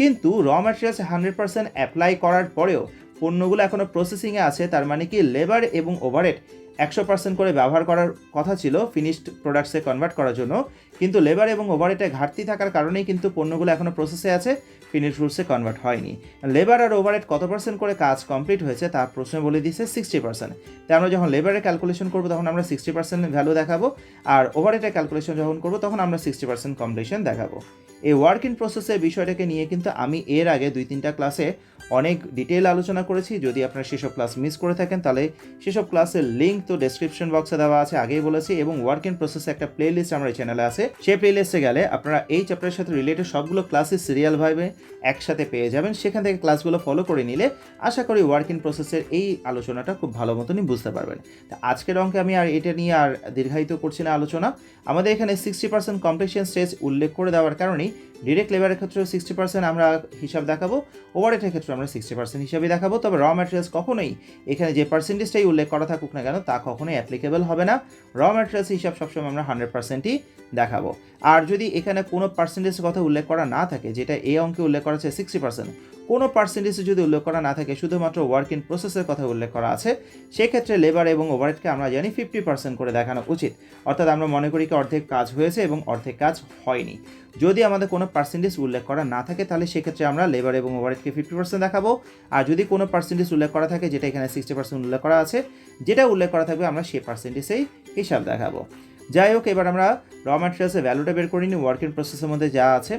কিন্তু র ম্যাটেরিয়ালস 100% অ্যাপ্লাই করার পরেও পণ্যগুলো এখনও প্রসেসিংয়ে আছে, তার মানে কি লেবার এবং ওভারহেড 100% করে ব্যবহার করার কথা ছিল ফিনিশড প্রোডাক্টসে কনভার্ট করার জন্য, কিন্তু লেবার এবং ওভারহেডে ঘাটতি থাকার কারণেই কিন্তু পণ্যগুলো এখনও প্রসেসে আছে, ফিনিশ গুডসে কনভার্ট হয়নি। লেবার আর ওভারহেড কত পার্সেন্ট করে কাজ কমপ্লিট হয়েছে তা প্রশ্নে বলে দিয়েছে 60%। তাই আমরা যখন লেবারের ক্যালকুলেশন করবো তখন আমরা 60% ভ্যালু দেখাবো, আর ওভারহেডের ক্যালকুলেশন যখন করবো তখন আমরা 60% কমপ্লিশন দেখাবো। এই ওয়ার্ক ইন প্রসেসের বিষয়টাকে নিয়ে কিন্তু আমি এর আগে 2-3টা ক্লাসে অনেক ডিটেল আলোচনা করেছি। যদি আপনারা সেসব ক্লাস মিস করে থাকেন তাহলে সেসব ক্লাসের লিঙ্ক তো ডেসক্রিপশন বক্সে দেওয়া আছে, আগেই বলেছি। এবং ওয়ার্ক ইন প্রসেসে একটা প্লে লিস্ট আমার এই চ্যানেলে আছে, সেই প্লে লিস্টে গেলে আপনারা এই চ্যাপ্টারের সাথে রিলেটেড সবগুলো ক্লাসের সিরিয়ালভাবে একসাথে পেয়ে যাবেন। সেখান থেকে ক্লাসগুলো ফলো করে নিলে আশা করি ওয়ার্ক ইন প্রসেসের এই আলোচনাটা খুব ভালো মতনই বুঝতে পারবেন। তা আজকের অঙ্কে আমি আর এটা নিয়ে আর দীর্ঘায়িত করছি না আলোচনা। আমাদের এখানে 60% কমপ্লিশন স্টেজ উল্লেখ করে দেওয়ার কারণেই ডিরেক্ট লেবারের ক্ষেত্রেও 60% আমরা হিসাব দেখাবো, ওভারহেডের ক্ষেত্রে আমরা 60% হিসাবে দেখাবো। তবে র ম্যাটেরিয়ালস কখনোই এখানে যে পার্সেন্টেজটাই উল্লেখ করা থাকুক না কেন তা কখনোই অ্যাপ্লিকেবল হবে না। র ম্যাটেরিয়ালস হিসাব সবসময় আমরা 100%ই দেখাবো। আর যদি এখানে কোনো পার্সেন্টেজের কথা উল্লেখ করা না থাকে, যেটা এই অঙ্কে উল্লেখ করা আছে 60%, কোনো পার্সেন্টেজে যদি উল্লেখ করা না থাকে, শুধুমাত্র ওয়ার্ক ইন প্রসেসের কথা উল্লেখ করা আছে, সেক্ষেত্রে লেবার এবং ওভারহেডকে আমরা জানি 50% করে দেখানো উচিত। অর্থাৎ আমরা মনে করি কি অর্ধেক কাজ হয়েছে এবং অর্ধেক কাজ হয়নি। যদি আমাদের কোনো পার্সেন্টেজ উল্লেখ করা না থাকে তাহলে সেক্ষেত্রে আমরা লেবার এবং ওভারহেডকে 50% দেখাবো। আর যদি কোনো পার্সেন্টেজ উল্লেখ করা থাকে, যেটা এখানে 60% উল্লেখ করা আছে, যেটা উল্লেখ করা থাকবে আমরা সেই পার্সেন্টেজেই হিসাব দেখাবো। যাই হোক, এবার আমরা র ম্যাটেরিয়ালসের ভ্যালুটা বের করে নিই। ওয়ার্ক ইন প্রসেসের মধ্যে যা আছে,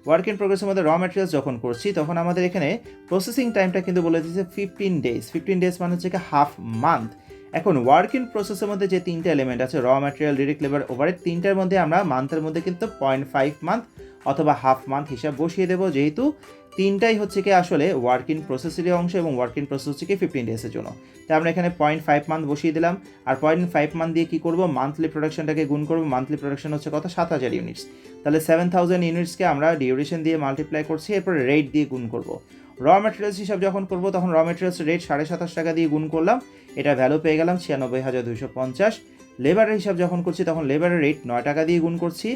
ওয়ার্ক ইন প্রোগ্রেসের মধ্যে র ম্যাটেরিয়ালস যখন করছি তখন আমাদের এখানে প্রসেসিং টাইমটা কিন্তু বলে দিচ্ছে 15 ডেজ। 15 ডেজ মানে হচ্ছে কি হাফ মান্থ। এখন ওয়ার্ক ইন প্রসেসের মধ্যে যে তিনটা এলিমেন্ট আছে, র ম্যাটেরিয়াল, ডিরেক্ট লেবার, ওভারহেড, তিনটার মধ্যে আমরা মান্থের মধ্যে কিন্তু 0.5 মান্থ অথবা হাফ মান্থ হিসাব বসিয়ে দেবো, যেহেতু তিনটাই হচ্ছে কি আসলে ওয়ার্ক ইন প্রসেসেরই অংশ এবং ওয়ার্ক ইন প্রসেস হচ্ছে কি 15 ডেজের জন্য। তাই আমরা এখানে 0.5 মান্থ বসিয়ে দিলাম। আর 0.5 মান্থ দিয়ে কী করবো, মান্থলি প্রোডাকশনটাকে গুণ করবো। মান্থলি প্রোডাকশন হচ্ছে কত, 7000 ইউনিটস। তাহলে 7000 ইউনিটসকে আমরা ডিউরেশন দিয়ে মাল্টিপ্লাই করছি, এরপরে রেট দিয়ে গুণ করবো। র ম্যাটেরিয়ালস হিসাব যখন করবো তখন র ম্যাটেরিয়ালস রেট 27.5 টাকা দিয়ে গুণ করলাম, এটা ভ্যালু পেয়ে গেলাম 96,250। লেবারের হিসাব যখন করছি তখন লেবারের রেট 9 টাকা দিয়ে গুণ করছি,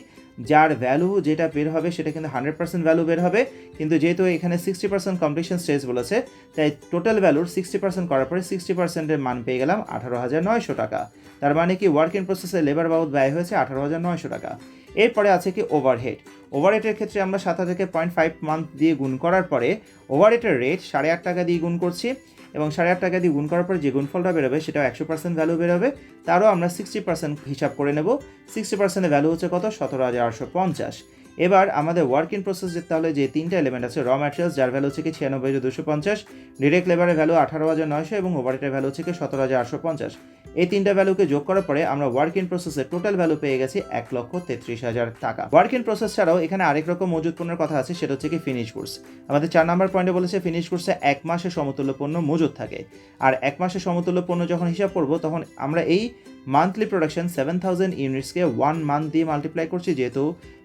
যার ভ্যালু যেটা বের হবে সেটা কিন্তু 100% ভ্যালু বের হবে। কিন্তু যেহেতু এখানে 60% কমপ্লিশন স্টেজ বলেছে, তাই টোটাল ভ্যালুর 60% করার পরে 60%-এর মান পেয়ে গেলাম 18,900 টাকা। তার মানে কি ওয়ার্ক ইন প্রসেসে লেবার বাবদ ব্যয় হয়েছে 18,900 টাকা। এরপরে আছে কি ওভারহেড। ওভারহেডের ক্ষেত্রে আমরা 7,000-কে 0.5 মান্থ দিয়ে গুণ করার পরে ওভারহেডের রেট 8.5 টাকা দিয়ে গুণ করছি, এবং 8.5 টাকা দিয়ে গুণ করার পরে যে গুণফলটা বেরোবে সেটাও 100% ভ্যালু বেরোবে। তারও আমরা 60% হিসাব করে নেব। 60%-এর ভ্যালু হচ্ছে কত, 17,850। এবার আমাদের ওয়ার্ক ইন প্রসেস যেতে হলে যে তিনটা এলিমেন্ট আছে, র ম্যাটেরিয়ালস যার ভ্যালু হচ্ছে কি 96,250, ডিরেক্ট লেবারের ভ্যালু 18,900 এবং ওভারহেডের ভ্যালু হচ্ছে কি 17,850। এই তিনটা ভ্যালুকে যোগ করার পরে আমরা ওয়ার্ক ইন প্রসেসের টোটাল ভ্যালু পেয়ে গেছি 1,33,000 টাকা। ওয়ার্ক ইন প্রসেস ছাড়াও এখানে আরেক রকম মজুত পণ্যের কথা আছে, সেটা হচ্ছে কি ফিনিশ গুডস। আমাদের 4 নম্বর পয়েন্টে বলেছে ফিনিশ গুডসে 1 মাসের সমতুল্য পণ্য মজুত থাকে। আর 1 মাসের সমতুল্য পণ্য যখন হিসাব করব তখন আমরা এই মান্থলি প্রোডাকশন 7000 ইউনিটসকে 1 মান্থ দিয়ে মাল্টিপ্লাই করছি, যেহেতু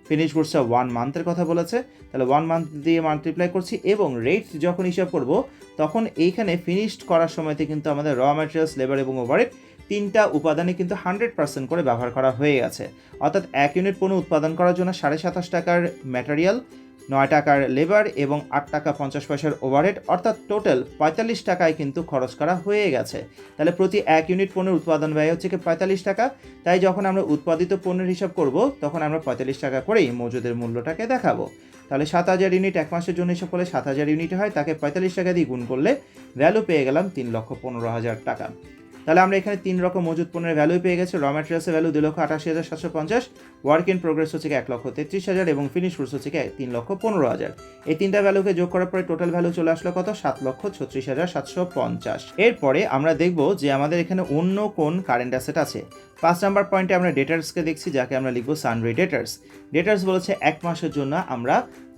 ফিনিশ গুডসটা 1 মান্থের কথা বলেছে, তাহলে 1 মান্থ দিয়ে মাল্টিপ্লাই করছি। এবং রেট যখন হিসাব করব তখন এইখানে ফিনিশড করার সময়তে কিন্তু আমাদের র ম্যাটেরিয়ালস, লেবার এবং ওভারহেড তিনটা উপাদানে কিন্তু 100% করে ব্যবহার করা হয়ে গেছে। অর্থাৎ 1 ইউনিট পণ্য উৎপাদন করার জন্য 27.5 টাকার ম্যাটেরিয়াল, 9 টাকার লেবার এবং 8 টাকা 50 পয়সার ওভারহেড, অর্থাৎ টোটাল 45 টাকায় কিন্তু খরচ করা হয়ে গেছে। তাহলে প্রতি 1 ইউনিট পণ্যের উৎপাদন ব্যয় হচ্ছে কি 45 টাকা। তাই যখন আমরা উৎপাদিত পণ্যের হিসাব করব তখন আমরা 45 টাকা করেই মজুদের মূল্যটাকে দেখাবো। তাহলে 7,000 ইউনিট 1 মাসের জন্য হিসাব করলে 7,000 ইউনিট হয়, তাকে 45 টাকা দিয়ে গুণ করলে ভ্যালু পেয়ে গেলাম 3,15,000 টাকা। তাহলে আমরা এখানে 3 রকম মজুত পণ্যের ভ্যালু পেয়ে গেছি। র ম্যাটেরিয়ালসের ভ্যালু 2,88,750, ওয়ার্ক ইন প্রোগ্রেস হচ্ছে 1,33,000 এবং ফিনিশ গুডস হচ্ছে 3,15,000। এই তিনটা ভ্যালুকে যোগ করার পরে টোটাল ভ্যালু চলে আসলো কত, 7,36,750। এরপরে আমরা দেখব যে আমাদের এখানে অন্য কোন কারেন্ট অ্যাসেট আছে। 5 নাম্বার পয়েন্টে আমরা ডেটার্সকে দেখছি, যাকে আমরা লিখবো সানড্রি ডেটার্স। ডেটার্স বলেছে 1 মাসের জন্য আমরা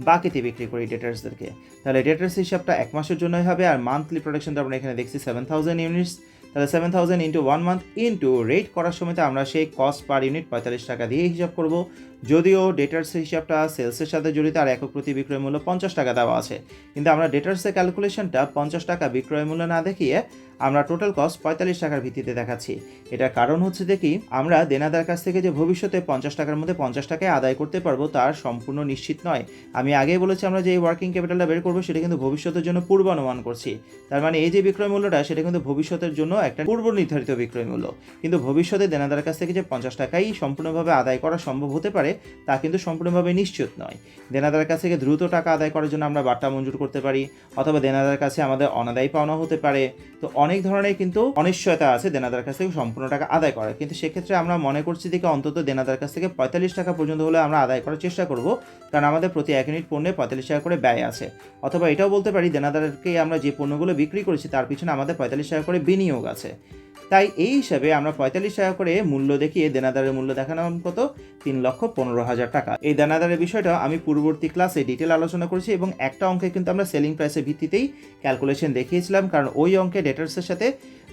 বাকিতে বিক্রি করি ডেটার্সদেরকে। তাহলে ডেটার্স হিসাবটা 1 মাসের জন্যই হবে। আর মান্থলি প্রোডাকশনটা আমরা এখানে দেখছি 7000 ইউনিটস। তাহলে 7000 ইন্টু 1 মান্থ ইন্টু রেট করার সময় আমরা সেই কস্ট পার ইউনিট 45 টাকা দিয়ে হিসাব করব। যদিও ডেটার্সের হিসাবটা সেলসের সাথে জড়িত আর একক প্রতি বিক্রয় মূল্য 50 টাকা দেওয়া আছে, কিন্তু আমরা ডেটার্সের ক্যালকুলেশনটা 50 টাকা বিক্রয় মূল্য না দেখিয়ে আমরা টোটাল কস্ট 45 টাকার ভিত্তিতে দেখাচ্ছি। এটার কারণ হচ্ছে দেখি আমরা দেনাদার কাছ থেকে যে ভবিষ্যতে 50 টাকার মধ্যে 50 টাকায় আদায় করতে পারবো তার সম্পূর্ণ নিশ্চিত নয়। আমি আগেই বলেছি আমরা যে ওয়ার্কিং ক্যাপিটালটা বের করবো সেটা কিন্তু ভবিষ্যতের জন্য পূর্বানুমান করছি। তার মানে এই যে বিক্রয় মূল্যটা সেটা কিন্তু ভবিষ্যতের জন্য একটা পূর্ব নির্ধারিত বিক্রয় মূল্য, কিন্তু ভবিষ্যতে দেনাদার কাছ থেকে যে 50 টাকাই সম্পূর্ণভাবে আদায় করা সম্ভব হতে পারে তা কিন্তু সম্পূর্ণভাবে নিশ্চিত নয়। দেনাদার কাছ থেকে দ্রুত টাকা আদায় করার জন্য আমরা বার্তা মঞ্জুর করতে পারি, অথবা দেনাদার কাছে আমাদের অনাদায়ী পাওনা হতে পারে। তো অনেক ধরনের কিন্তু অনিশ্চয়তা আছে দেনাদার কাছ থেকে সম্পূর্ণ টাকা আদায় করার, কিন্তু সেক্ষেত্রে আমরা মনে করছি যে অন্তত দেনাদার কাছ থেকে 45 টাকা পর্যন্ত হলে আমরা আদায় করার চেষ্টা করব, কারণ আমাদের প্রতি 1 ইউনিট পণ্যে 45 টাকা করে ব্যয় আছে। অথবা এটাও বলতে পারি দেনাদারকে আমরা যে পণ্যগুলো বিক্রি করেছি তার পিছনে আমাদের 45 টাকা করে বিনিয়োগ আছে। তাই এই হিসাবে আমরা 45 টাকা করে মূল্য দেখিয়ে দেনাদারের মূল্য দেখালাম কত, 3,15,000 টাকা। এই দেনাদারের বিষয়টা আমি পূর্ববর্তী ক্লাসে ডিটেল আলোচনা করেছি এবং একটা অঙ্কে কিন্তু আমরা সেলিং প্রাইসের ভিত্তিতেই ক্যালকুলেশন দেখিয়েছিলাম, কারণ ওই অঙ্কে ডেটার্সের সাথে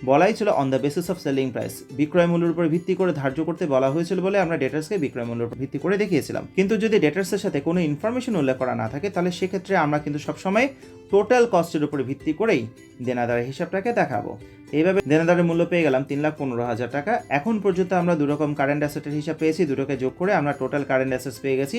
বলাই ছিল on the basis of selling price, বিক্রয় মূল্যের উপর ভিত্তি করে ধার্য করতে বলা হয়েছিল বলে আমরা ডেটার্সকে বিক্রয় মূল্যের উপর ভিত্তি করে দেখিয়েছিলাম। কিন্তু যদি ডেটার্সের সাথে কোনো ইনফরমেশন উল্লেখ করা না থাকে তাহলে সেক্ষেত্রে আমরা কিন্তু সবসময় টোটাল কস্টের উপর ভিত্তি করেই দেনাদারের হিসাবটাকে দেখাবো। এইভাবে দেনাদারের মূল্য পেয়ে গেলাম 3,15,000 টাকা। এখন পর্যন্ত আমরা দু রকম কারেন্ট অ্যাসেটের হিসাব পেয়েছি, দুটোকে যোগ করে আমরা টোটাল কারেন্ট অ্যাসেটস পেয়ে গেছি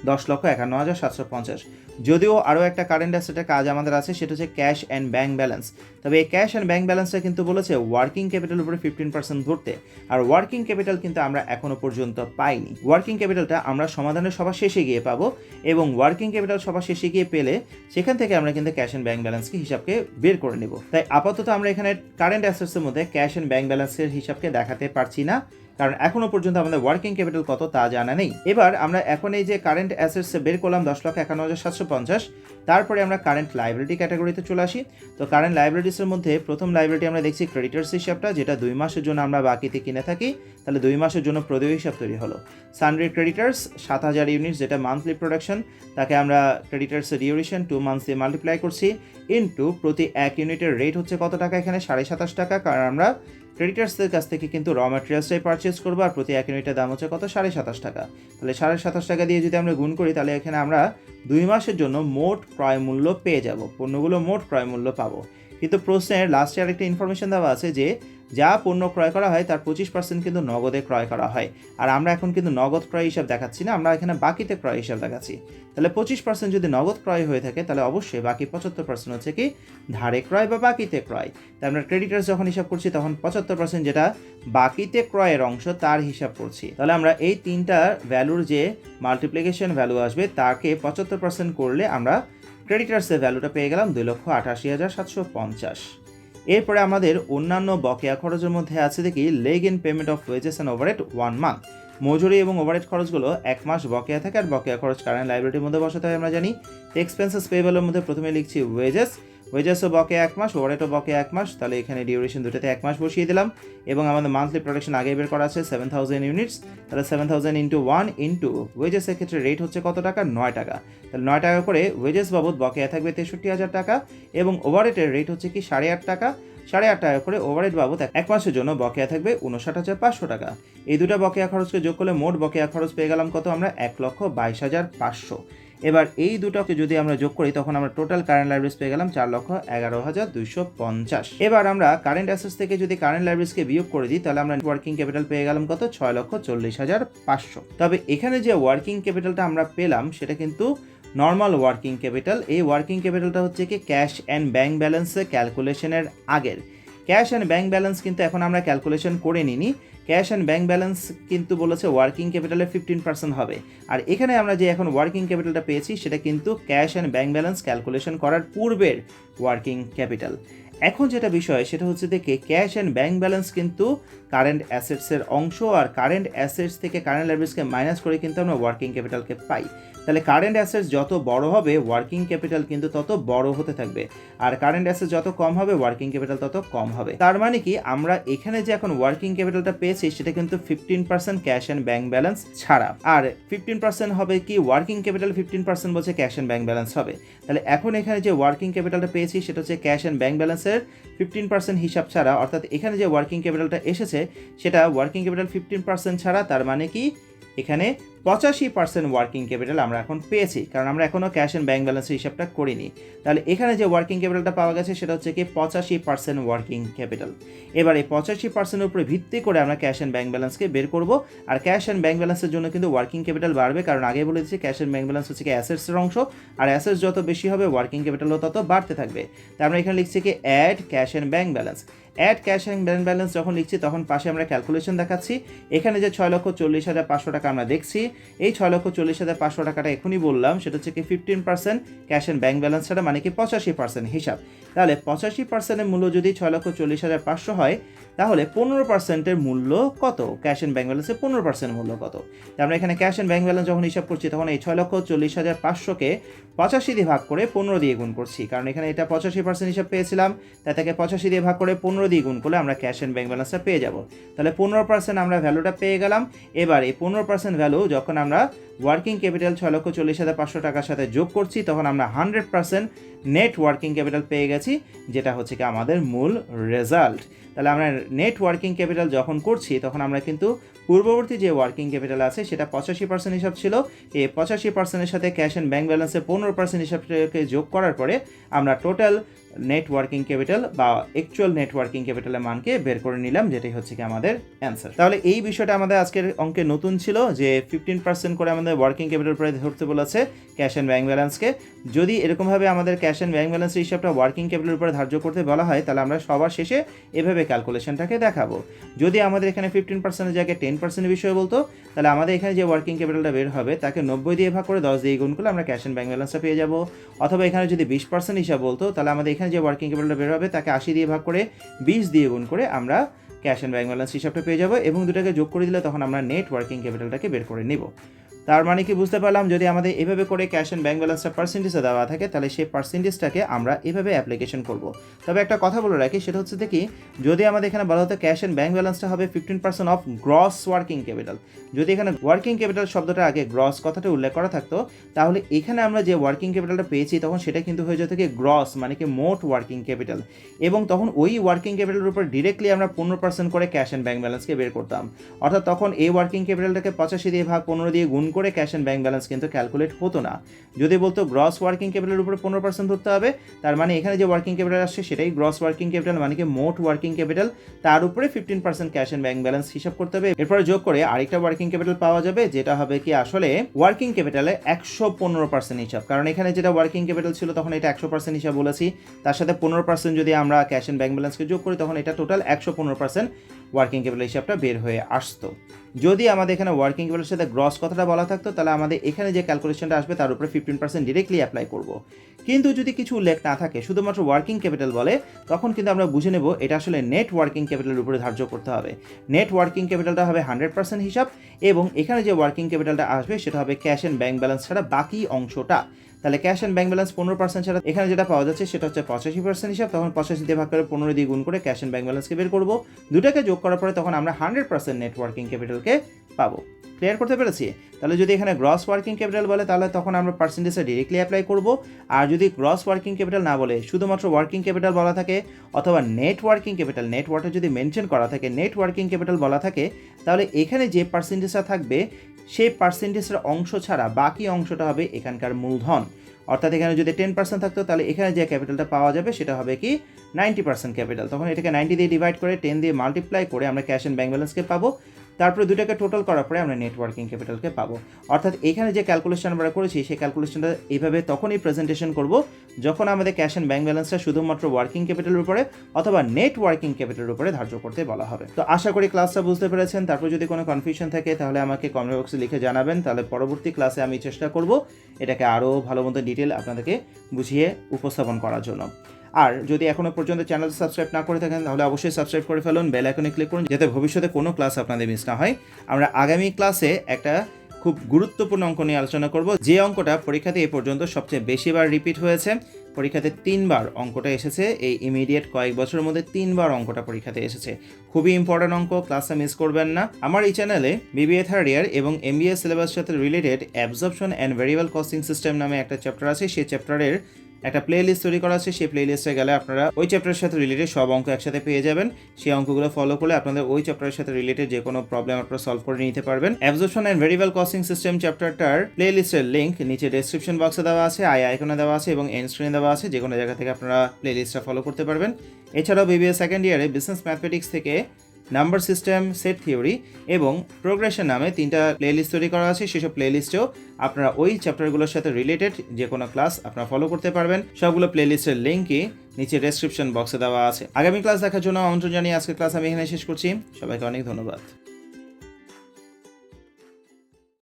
10,51,750। যদিও আরও একটা কারেন্ট অ্যাসেটের কাজ আমাদের আছে, সেটা হচ্ছে ক্যাশ অ্যান্ড ব্যাংক ব্যালেন্স। তবে এই ক্যাশ অ্যান্ড ব্যাংক ব্যালেন্সটা কিন্তু বলেছে ওয়ার্কিং ক্যাপিটালের উপরে 15% ধরতে, আর ওয়ার্কিং ক্যাপিটাল কিন্তু আমরা এখনো পর্যন্ত পাইনি। ওয়ার্কিং ক্যাপিটালটা আমরা সমাধানের সবার শেষে গিয়ে পাবো, এবং ওয়ার্কিং ক্যাপিটাল সবার শেষে গিয়ে পেলে সেখান থেকে আমরা কিন্তু ক্যাশ অ্যান্ড ব্যাংক ব্যালেন্সকে হিসাবকে বের করে নেব। তাই আপাতত আমরা এখানে কারেন্ট অ্যাসেটসের মধ্যে ক্যাশ অ্যান্ড ব্যাংক ব্যালেন্সের হিসাবকে দেখাতে পারছি না, কারণ এখনো পর্যন্ত আমাদের ওয়ার্কিং ক্যাপিটাল কত তা জানা নেই। এবার আমরা এখন এই যে কারেন্ট অ্যাসেটস বের করলাম 10,51,750, তারপরে আমরা কারেন্ট লাইবিলিটি ক্যাটাগরিতে চলে আসি। তো কারেন্ট লাইবিলিটিসের মধ্যে প্রথম লাইবিলিটি আমরা দেখছি ক্রেডিটার্স হিসাবটা, যেটা 2 মাসের জন্য আমরা বাকিতে কিনে থাকি, তাহলে 2 মাসের জন্য প্রদেয় হিসাব তৈরি হলো। সানডে ক্রেডিটার্স 7,000 ইউনিটস, যেটা মান্থলি প্রোডাকশন, তাকে আমরা ক্রেডিটার্সের ডিউরেশন 2 মান্থস দিয়ে মাল্টিপ্লাই করছি, ইনটু প্রতি 1 ইউনিটের রেট হচ্ছে কত টাকা, এখানে 27.5 টাকা, কারণ আমরা ক্রেডিটার্সদের কাছ থেকে কিন্তু র ম্যাটেরিয়ালসটাই পারচেস করবো, আর প্রতি 1 ইউনিটের দাম হচ্ছে কত, 27.5 টাকা। তাহলে 27.5 টাকা দিয়ে যদি আমরা গুণ করি তাহলে এখানে আমরা 2 মাসের জন্য মোট ক্রয় মূল্য পেয়ে যাব, পণ্যগুলো মোট ক্রয় মূল্য পাবো। কিন্তু প্রশ্নের লাস্টে আরেকটা ইনফরমেশন দেওয়া আছে যে যা পণ্য ক্রয় করা হয় তার 25% কিন্তু নগদে ক্রয় করা হয়, আর আমরা এখন কিন্তু নগদ ক্রয় হিসাব দেখাচ্ছি না, আমরা এখানে বাকিতে ক্রয় হিসাব দেখাচ্ছি। তাহলে 25% যদি নগদ ক্রয় হয়ে থাকে তাহলে অবশ্যই বাকি 75% হচ্ছে কি ধারে ক্রয় বা বাকিতে ক্রয়। তাই আমরা ক্রেডিটার্স যখন হিসাব করছি তখন 75% যেটা বাকিতে ক্রয়ের অংশ তার হিসাব করছি। তাহলে আমরা এই তিনটা ভ্যালুর যে মাল্টিপ্লিকেশন ভ্যালু আসবে তাকে 75% করলে আমরা ক্রেডিটার্সের ভ্যালুটা পেয়ে গেলাম 2,88,750। এরপরে আমাদের অন্যান্য বকেয়া খরচের মধ্যে আছে দেখি lag in payment of wages and overhead 1 month. মজুরি এবং ওভারহেড খরচগুলো 1 মাস বকেয়া থাকে, আর বকেয়া খরচ কারেন্ট লাইবিলিটির মধ্যে বসাতে হয় আমরা জানি। এক্সপেন্সেস পেয়েবলের মধ্যে প্রথমে লিখছি ওয়েজেসও বকেয়া 1 মাস, ওভারহেডও বকেয়া 1 মাস, তাহলে এখানে ডিউরেশন দুটোতে 1 মাস বসিয়ে দিলাম। এবং আমাদের মান্থলি প্রোডাকশন আগে বের করা আছে 7,000 ইউনিটস, তাহলে 7,000 ইন্টু 1 ইন্টু ওয়েজেসের ক্ষেত্রে রেট হচ্ছে কত টাকা, 9 টাকা। তাহলে 9 টাকা করে ওয়েজেস বাবদ বকেয়া থাকবে 63,000 টাকা, এবং ওভারহেডের রেট হচ্ছে কি 8.5 টাকা। 8.5 টাকা করে ওভারহেড বাবদ 1 মাসের জন্য বকেয়া থাকবে 59,500 টাকা। এই দুটো বকেয়া খরচকে যোগ করলে মোট বকেয়া খরচ পেয়ে গেলাম কত, আমরা 1,22,500। এবার এই দুটোকে যদি আমরা যোগ করি তখন আমরা টোটাল কারেন্ট লাইবিলিটিস পেয়ে গেলাম 4,11,250। এবার আমরা কারেন্ট অ্যাসেটস থেকে যদি কারেন্ট লাইবিলিটিসকে বিয়োগ করে দিই তাহলে আমরা ওয়ার্কিং ক্যাপিটাল পেয়ে গেলাম কত, 6,40,500। তবে এখানে যে ওয়ার্কিং ক্যাপিটালটা আমরা পেলাম সেটা কিন্তু নর্মাল ওয়ার্কিং ক্যাপিটাল। এই ওয়ার্কিং ক্যাপিটালটা হচ্ছে কি ক্যাশ অ্যান্ড ব্যাংক ব্যালেন্সে ক্যালকুলেশনের আগের। ক্যাশ অ্যান্ড ব্যাংক ব্যালেন্স কিন্তু এখন আমরা ক্যালকুলেশন করে নিইনি, ক্যাশ অ্যান্ড ব্যাংক ব্যালেন্স কিন্তু বলেছে ওয়ার্কিং ক্যাপিটালের 15% হবে, আর এখানে আমরা যে এখন ওয়ার্কিং ক্যাপিটালটা পেয়েছি সেটা কিন্তু cash and bank balance calculation করার পূর্বের ওয়ার্কিং ক্যাপিটাল। এখন যেটা বিষয় সেটা হচ্ছে দেখে ক্যাশ অ্যান্ড ব্যাংক ব্যালেন্স কিন্তু কারেন্ট অ্যাসেটসের অংশ, আর কারেন্ট অ্যাসেটস থেকে কারেন্ট লাইবিলিটিসকে মাইনাস করে কিন্তু আমরা ওয়ার্কিং ক্যাপিটালকে পাই। তাহলে কারেন্ট অ্যাসেটস যত বড় হবে ওয়ার্কিং ক্যাপিটাল কিন্তু তত বড় হতে থাকবে, আর কারেন্ট অ্যাসেটস যত কম হবে ওয়ার্কিং ক্যাপিটাল তত কম হবে। তার মানে কি আমরা এখানে যে এখন ওয়ার্কিং ক্যাপিটালটা পেয়েছি সেটা কিন্তু 15% ক্যাশ অ্যান্ড ব্যাংক ব্যালেন্স ছাড়া, আর 15% হবে কি ওয়ার্কিং ক্যাপিটাল, 15% বলছে ক্যাশ অ্যান্ড ব্যাংক ব্যালেন্স হবে। তাহলে এখন এখানে যে ওয়ার্কিং ক্যাপিটালটা পেয়েছি সেটা হচ্ছে ক্যাশ অ্যান্ড ব্যাংক ব্যালেন্সের 15% হিসাব ছাড়া, অর্থাৎ এখানে যে ওয়ার্কিং ক্যাপিটালটা এসেছে সেটা ওয়ার্কিং ক্যাপিটাল 15% ছাড়া। তার মানে কি এখানে 85% ওয়ার্কিং ক্যাপিটাল আমরা এখন পেয়েছি, কারণ আমরা এখনও ক্যাশ অ্যান্ড ব্যাংক ব্যালেন্সের হিসাবটা করিনি। তাহলে এখানে যে ওয়ার্কিং ক্যাপিটালটা পাওয়া গেছে সেটা হচ্ছে কি 85% ওয়ার্কিং ক্যাপিটাল। এবার এই 85% উপরে ভিত্তি করে আমরা ক্যাশ অ্যান্ড ব্যাংক ব্যালেন্সকে বের করব, আর ক্যাশ অ্যান্ড ব্যাংক ব্যালেন্সের জন্য কিন্তু ওয়ার্কিং ক্যাপিটাল বাড়বে, কারণ আগে বলে দিচ্ছি ক্যাশ অ্যান্ড ব্যাংক ব্যালেন্স হচ্ছে কি অ্যাসেটসের অংশ, আর অ্যাসেটস যত বেশি হবে ওয়ার্কিং ক্যাপিটালও তত বাড়তে থাকবে। তাই আমরা এখানে লিখছি কি add cash and bank balance. Add cash and bank balance যখন লিখছি তখন পাশে আমরা ক্যালকুলেশন দেখাচ্ছি। এখানে যে 6,40,500 টাকা আমরা দেখছি, এই 6,40,500 টাকাটা এখনই বললাম সেটা হচ্ছে কি 15% ক্যাশ অ্যান্ড ব্যাংক ব্যালেন্স ছাড়া, মানে কি 85% হিসাব। তাহলে 85%-এর মূল্য যদি 6,40,500 হয় তাহলে 15%-এর মূল্য কত, ক্যাশ অ্যান্ড ব্যাংক ব্যালেন্সের 15% মূল্য কত। আমরা এখানে ক্যাশ অ্যান্ড ব্যাংক ব্যালেন্স যখন হিসাব করছি তখন এই 6,40,500-কে 85 দিয়ে ভাগ করে 15 দিয়ে গুণ করছি, কারণ এখানে এটা 85% হিসাব পেয়েছিলাম, তাই তাকে 85 দিয়ে ভাগ করে 15 দিয়ে গুণ করলে আমরা ক্যাশ অ্যান্ড ব্যাংক ব্যালেন্সটা পেয়ে যাব। তাহলে 15% আমরা ভ্যালুটা পেয়ে গেলাম। এবার এই 15% ভ্যালু যখন আমরা ওয়ার্কিং ক্যাপিটাল 6,40,500 টাকার সাথে যোগ করছি, তখন আমরা 100% নেট ওয়ার্কিং ক্যাপিটাল পেয়ে গেছি, যেটা হচ্ছে কি আমাদের মূল রেজাল্ট। তাহলে আমরা নেট ওয়ার্কিং ক্যাপিটাল যখন করছি তখন আমরা কিন্তু পূর্ববর্তী যে ওয়ার্কিং ক্যাপিটাল আছে সেটা 85% হিসাব ছিল, এই 85%-এর সাথে ক্যাশ অ্যান্ড ব্যাঙ্ক ব্যালেন্সে 15% হিসাবকে যোগ করার পরে আমরা টোটাল নেট ওয়ার্কিং ক্যাপিটাল বা অ্যাকচুয়াল নেট ওয়ার্কিং ক্যাপিটালের মানকে বের করে নিলাম, যেটাই হচ্ছে কি আমাদের অ্যান্সার। তাহলে এই বিষয়টা আমাদের আজকের অঙ্কে নতুন ছিল যে 15% করে আমাদের ওয়ার্কিং ক্যাপিটাল প্রায় ধরতে বলেছে ক্যাশ অ্যান্ড ব্যাঙ্ক ব্যালেন্সকে। যদি এরকমভাবে আমাদের ক্যাশ অ্যান্ড ব্যাঙ্ক ব্যালেন্সের হিসাবটা ওয়ার্কিং ক্যাপিটালের উপরে ধার্য করতে বলা হয়, তাহলে আমরা সবার শেষে এভাবে ক্যালকুলেশনটাকে দেখাবো। যদি আমাদের এখানে 15%-এর জায়গায় 10% বিষয় বলতো, তাহলে আমাদের এখানে যে ওয়ার্কিং ক্যাপিটালটা বের হবে তাকে 90 দিয়ে ভাগ করে 10 দিয়ে গুণ করলে আমরা ক্যাশ অ্যান্ড ব্যাঙ্ক ব্যালেন্সটা পেয়ে যাবো। অথবা এখানে যদি 20% হিসাব বলতো, তাহলে আমাদের এখানে যে ওয়ার্কিং ক্যাপিটালটা বের হবে তাকে 80 দিয়ে ভাগ করে 20 দিয়ে গুণ করে আমরা ক্যাশ অ্যান্ড ব্যাঙ্ক ব্যালেন্স হিসাবটা পেয়ে যাবো, এবং দুটাকে যোগ করে দিলে তখন আমরা নেট ওয়ার্কিং ক্যাপিটালটাকে বের করে নিব। তার মানে কি বুঝতে পারলাম, যদি আমাদের এভাবে করে ক্যাশ অ্যান্ড ব্যাঙ্ক ব্যালেন্সটা পার্সেন্টেজে দেওয়া থাকে তাহলে সেই পার্সেন্টেজটাকে আমরা এভাবে অ্যাপ্লিকেশন করব। তবে একটা কথা বলে রাখি, সেটা হচ্ছে কি, যদি আমাদের এখানে বলা হতো ক্যাশ অ্যান্ড ব্যাঙ্ক ব্যালেন্সটা হবে 15% অফ গ্রস ওয়ার্কিং ক্যাপিটাল, যদি এখানে ওয়ার্কিং ক্যাপিটাল শব্দটা আগে গ্রস কথাটা উল্লেখ করা থাকতো, তাহলে এখানে আমরা যে ওয়ার্কিং ক্যাপিটালটা পেয়েছি তখন সেটা কিন্তু হয়ে যেত কি গ্রস, মানে কি মোট ওয়ার্কিং ক্যাপিটাল, এবং তখন ওই ওয়ার্কিং ক্যাপিটালের উপর ডিরেক্টলি আমরা 15% করে ক্যাশ অ্যান্ড ব্যাঙ্ক ব্যালেন্সকে বের করতাম। অর্থাৎ তখন এই ওয়ার্কিং ক্যাপিটালটাকে 85 দিয়ে ভাগ 15 দিয়ে গুণ করে ক্যাশ অ্যান্ড ব্যাঙ্ক ব্যালেন্স কিন্তু ক্যালকুলেট হতো না। যদি বলতো গ্রস ওয়ার্কিং ক্যাপিটালের উপরে 15% ধরতে হবে, তার মানে এখানে যে ওয়ার্কিং ক্যাপিটাল আসছে সেটাই গ্রস ওয়ার্কিং ক্যাপিটাল, মানে কি মোট ওয়ার্কিং ক্যাপিটাল, তার উপরে 15% ক্যাশ অ্যান্ড ব্যাঙ্ক ব্যালেন্স হিসাব করতে হবে। এরপরে যোগ করে আরেকটা ওয়ার্কিং ক্যাপিটাল পাওয়া যাবে, যেটা হবে কি আসলে ওয়ার্কিং ক্যাপিটালে 115% হিসাব, কারণ এখানে যেটা ওয়ার্কিং ক্যাপিটাল ছিল তখন এটা 100% হিসাব বলেছি, তার সাথে 15% যদি আমরা ক্যাশ অ্যান্ড ব্যাঙ্ক ব্যালেন্সকে যোগ করি তখন এটা টোটাল 115% ওয়ার্কিং ক্যাপিটাল হিসাবটা বের হয়ে আসতো। যদি আমাদের এখানে ওয়ার্কিং ক্যাপিটালের সাথে গ্রস কথাটা বলা থাকতো, তাহলে আমাদের এখানে যে ক্যালকুলেশনটা আসবে তার উপরে 15% ডিরেক্টলি অ্যাপ্লাই করব। কিন্তু যদি কিছু উল্লেখ না থাকে, শুধুমাত্র ওয়ার্কিং ক্যাপিটাল বলে, তখন কিন্তু আমরা বুঝে নেব এটা আসলে নেট ওয়ার্কিং ক্যাপিটালের উপরে ধার্য করতে হবে। নেট ওয়ার্কিং ক্যাপিটালটা হবে 100% হিসাব, এবং এখানে যে ওয়ার্কিং ক্যাপিটালটা আসবে সেটা হবে ক্যাশ অ্যান্ড ব্যাঙ্ক ব্যালেন্স ছাড়া বাকি অংশটা। তাহলে ক্যাশ অ্যান্ড ব্যাঙ্ক ব্যালেন্স 15% ছাড়া এখানে যেটা পাওয়া যাচ্ছে সেটা হচ্ছে 85% হিসাব, তখন 85 দিয়ে ভাগ করে 15 দিয়ে গুণ করে ক্যাশ অ্যান্ড ব্যাঙ্ক ব্যালেন্সকে বের করবো। দুটাকে যোগ করার পরে তখন আমরা 100% নেট ওয়ার্কিং ক্যাপিটালকে পাবো। ক্লিয়ার করতে পেরেছি? তাহলে যদি এখানে গ্রস ওয়ার্কিং ক্যাপিটাল বলে তাহলে তখন আমরা পার্সেন্টেজটা ডিরেক্টলি অ্যাপ্লাই করব, আর যদি গ্রস ওয়ার্কিং ক্যাপিটাল না বলে শুধুমাত্র ওয়ার্কিং ক্যাপিটাল বলা থাকে অথবা নেট ওয়ার্কিং ক্যাপিটাল, নেট ওয়ার্কটা যদি মেনশন করা থাকে, নেট ওয়ার্কিং ক্যাপিটাল বলা থাকে, তাহলে এখানে যে পার্সেন্টেজটা থাকবে সেই পার্সেন্টেজের অংশ ছাড়া বাকি অংশটা হবে এখানকার মূলধন। অর্থাৎ এখানে যদি 10% থাকতো তাহলে এখানে যে ক্যাপিটালটা পাওয়া যাবে সেটা হবে কি 90% ক্যাপিটাল। তখন এটাকে 90 দিয়ে ডিভাইড করে 10 দিয়ে মাল্টিপ্লাই করে আমরা ক্যাশ অ্যান্ড ব্যাঙ্ক ব্যালেন্সকে পাবো, তারপরে দুটাকে টোটাল করার পরে আমরা নেট ওয়ার্কিং ক্যাপিটালকে পাবো। অর্থাৎ এখানে যে ক্যালকুলেশন আমরা করেছি সেই ক্যালকুলেশনটা এইভাবে তখনই প্রেজেন্টেশন করব যখন আমাদের ক্যাশ অ্যান্ড ব্যাঙ্ক ব্যালেন্সটা শুধুমাত্র ওয়ার্কিং ক্যাপিটালের উপরে অথবা নেট ওয়ার্কিং ক্যাপিটালের উপরে ধার্য করতে বলা হবে। তো আশা করি ক্লাসটা বুঝতে পেরেছেন। তারপর যদি কোনো কনফিউশন থাকে তাহলে আমাকে কমেন্ট বক্সে লিখে জানাবেন, তাহলে পরবর্তী ক্লাসে আমি চেষ্টা করব এটাকে আরও ভালো মতো ডিটেল আপনাদেরকে বুঝিয়ে উপস্থাপন করার জন্য। আর যদি এখনও পর্যন্ত চ্যানেল সাবস্ক্রাইব না করে থাকেন তাহলে অবশ্যই সাবস্ক্রাইব করে ফেলুন, বেল আইকনে ক্লিক করুন, যাতে ভবিষ্যতে কোনো ক্লাস আপনাদের মিস না হয়। আমরা আগামী ক্লাসে একটা খুব গুরুত্বপূর্ণ অঙ্ক নিয়ে আলোচনা করব, যে অঙ্কটা পরীক্ষাতে এ পর্যন্ত সবচেয়ে বেশিবার রিপিট হয়েছে। পরীক্ষাতে 3 বার অঙ্কটা এসেছে, এই ইমিডিয়েট কয়েক বছরের মধ্যে 3 বার অঙ্কটা পরীক্ষাতে এসেছে। খুবই ইম্পর্ট্যান্ট অঙ্ক, ক্লাসটা মিস করবেন না। আমার এই চ্যানেলে বিবিএ থার্ড ইয়ার এবং এমবিএ সিলেবাসের সাথে related absorption and variable costing system নামে একটা চ্যাপ্টার আছে, সেই চ্যাপ্টারের একটা প্লে লিস্ট তৈরি করা আছে। সেই প্লে লিস্টে গেলে আপনারা ওই চ্যাপ্টারের সাথে রিলেটেড সব অঙ্ক একসাথে পেয়ে যাবেন। সেই অঙ্কগুলো ফলো করলে আপনাদের ওই চ্যাপ্টারের সাথে রিলেটেড যে কোনো প্রবলেম আপনারা সলভ করে নিতে পারবেন। Absorption and variable costing system চ্যাপ্টারটার প্লে লিস্টের লিঙ্ক নিচে ডেসক্রিপশন বক্সে দেওয়া আছে, আইকনে দেওয়া আছে এবং এন্ড স্ক্রিনে দেওয়া আছে, যে কোনো জায়গা থেকে আপনারা প্লে লিস্টটা ফলো করতে পারবেন। এছাড়াও বিবিএ সেকেন্ড ইয়ারে বিজনেস ম্যাথমেটিক্স থেকে নাম্বার সিস্টেম, সেট থিওরি এবং প্রোগ্রেশন নামে 3টা প্লেলিস্ট তৈরি করা আছে। সেসব প্লেলিস্টেও আপনারা ওই চ্যাপ্টারগুলোর সাথে রিলেটেড যে কোনো ক্লাস আপনারা ফলো করতে পারবেন। সবগুলো প্লেলিস্টের লিঙ্কই নিচে ডেসক্রিপশন বক্সে দেওয়া আছে। আগামী ক্লাস দেখার জন্য আমন্ত্রণ জানিয়ে আজকের ক্লাস আমি এখানে শেষ করছি। সবাইকে অনেক ধন্যবাদ।